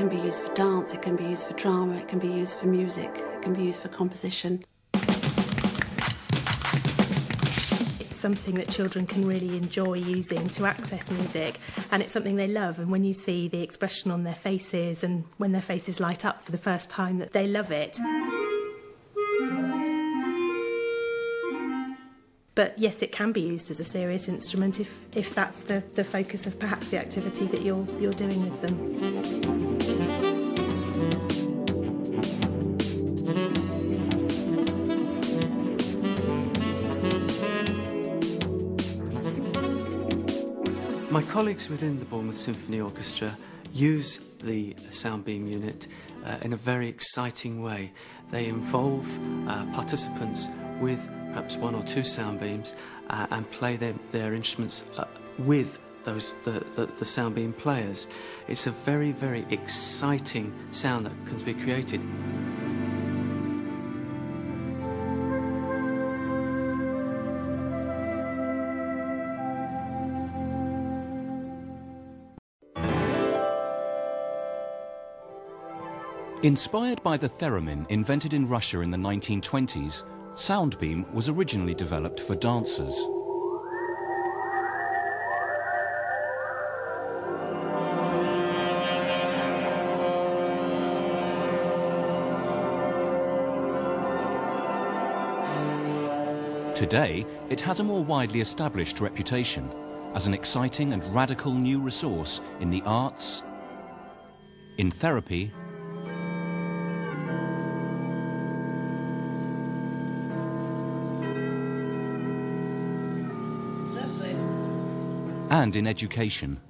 can be used for dance, it can be used for drama, it can be used for music, it can be used for composition. It's something that children can really enjoy using to access music, and it's something they love, and when you see the expression on their faces and when their faces light up for the first time that they love it. But yes, it can be used as a serious instrument if that's the focus of perhaps the activity that you're doing with them. My colleagues within the Bournemouth Symphony Orchestra use the sound beam unit in a very exciting way. They involve participants with perhaps one or two sound beams and play their instruments with the sound beam players. It's a very, very exciting sound that can be created. Inspired by the theremin invented in Russia in the 1920s, sound beam was originally developed for dancers. Today, it has a more widely established reputation as an exciting and radical new resource in the arts, in therapy, and in education.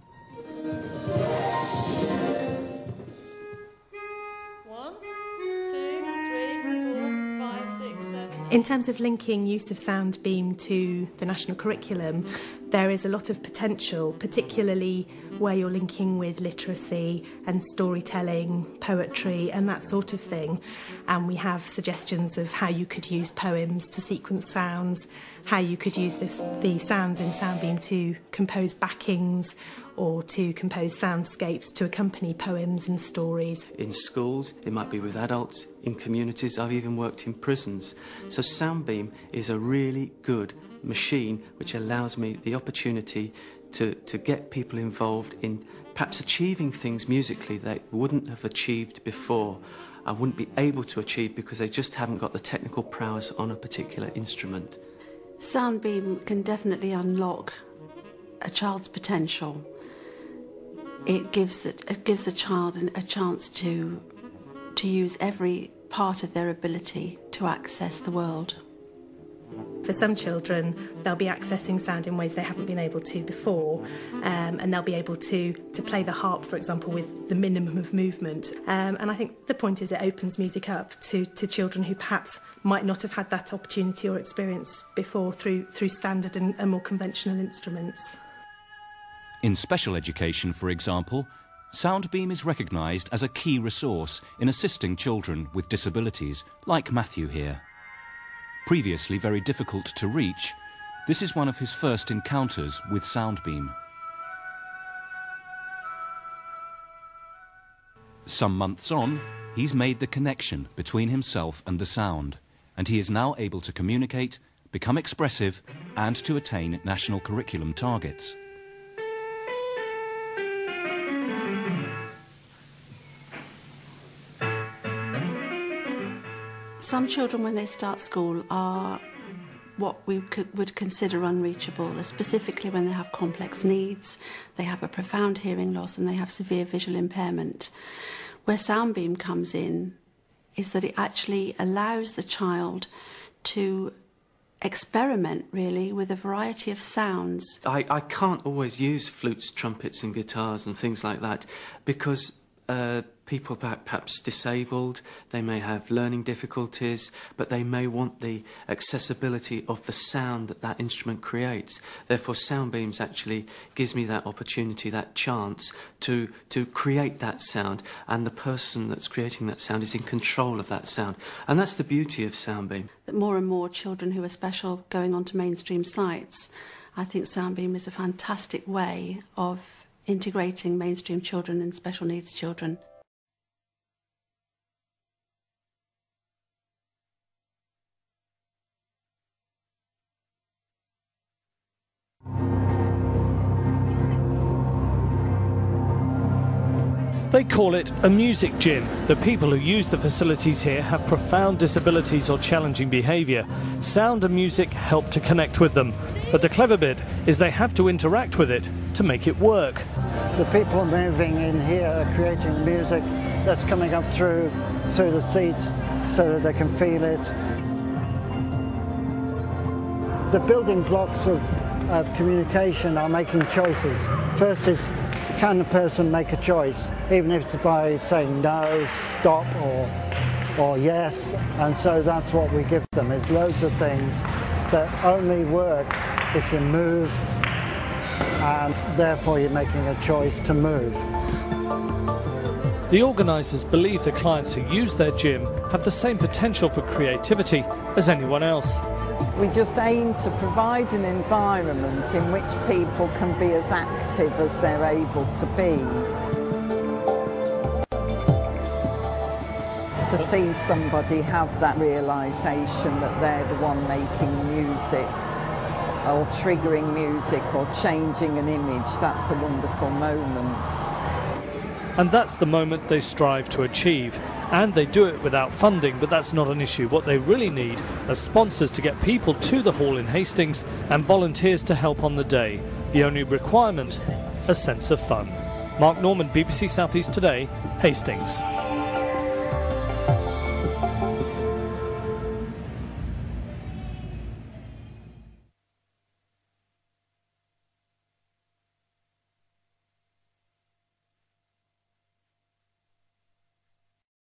In terms of linking use of sound beam to the national curriculum, there is a lot of potential, particularly where you're linking with literacy and storytelling, poetry and that sort of thing. And we have suggestions of how you could use poems to sequence sounds, how you could use the sounds in sound beam to compose backings or to compose soundscapes to accompany poems and stories. In schools, it might be with adults, in communities. I've even worked in prisons. So sound beam is a really good machine which allows me the opportunity to get people involved in perhaps achieving things musically they wouldn't have achieved before. I wouldn't be able to achieve because they just haven't got the technical prowess on a particular instrument. Sound beam can definitely unlock a child's potential. It gives the child a chance to use every part of their ability to access the world. For some children, they'll be accessing sound in ways they haven't been able to before, and they'll be able to play the harp, for example, with the minimum of movement. And I think the point is it opens music up to children who perhaps might not have had that opportunity or experience before through standard and more conventional instruments. In special education, for example, sound beam is recognised as a key resource in assisting children with disabilities, like Matthew here. Previously very difficult to reach, this is one of his first encounters with sound beam. Some months on, he's made the connection between himself and the sound, and he is now able to communicate, become expressive, and to attain national curriculum targets. Some children, when they start school, are what we would consider unreachable, specifically when they have complex needs, they have a profound hearing loss and they have severe visual impairment. Where sound beam comes in is that it actually allows the child to experiment, really, with a variety of sounds. I can't always use flutes, trumpets and guitars and things like that because people perhaps disabled, they may have learning difficulties, but they may want the accessibility of the sound that that instrument creates. Therefore, sound beams actually gives me that opportunity, that chance to create that sound, and the person that's creating that sound is in control of that sound. And that's the beauty of sound beam. That more and more children who are special going on to mainstream sites, I think sound beam is a fantastic way of integrating mainstream children and special needs children. They call it a music gym. The people who use the facilities here have profound disabilities or challenging behaviour. Sound and music help to connect with them. But the clever bit is they have to interact with it to make it work. The people moving in here are creating music that's coming up through the seat so that they can feel it. The building blocks of communication are making choices. First is, can the person make a choice, even if it's by saying no, stop, or yes? And so that's what we give them, is loads of things that only work if you move, and therefore you're making a choice to move. The organisers believe the clients who use their gym have the same potential for creativity as anyone else. We just aim to provide an environment in which people can be as active as they're able to be. To see somebody have that realisation that they're the one making music, or triggering music, or changing an image, that's a wonderful moment. And that's the moment they strive to achieve. And they do it without funding, but that's not an issue. What they really need are sponsors to get people to the hall in Hastings and volunteers to help on the day. The only requirement, a sense of fun. Mark Norman, BBC South East Today, Hastings.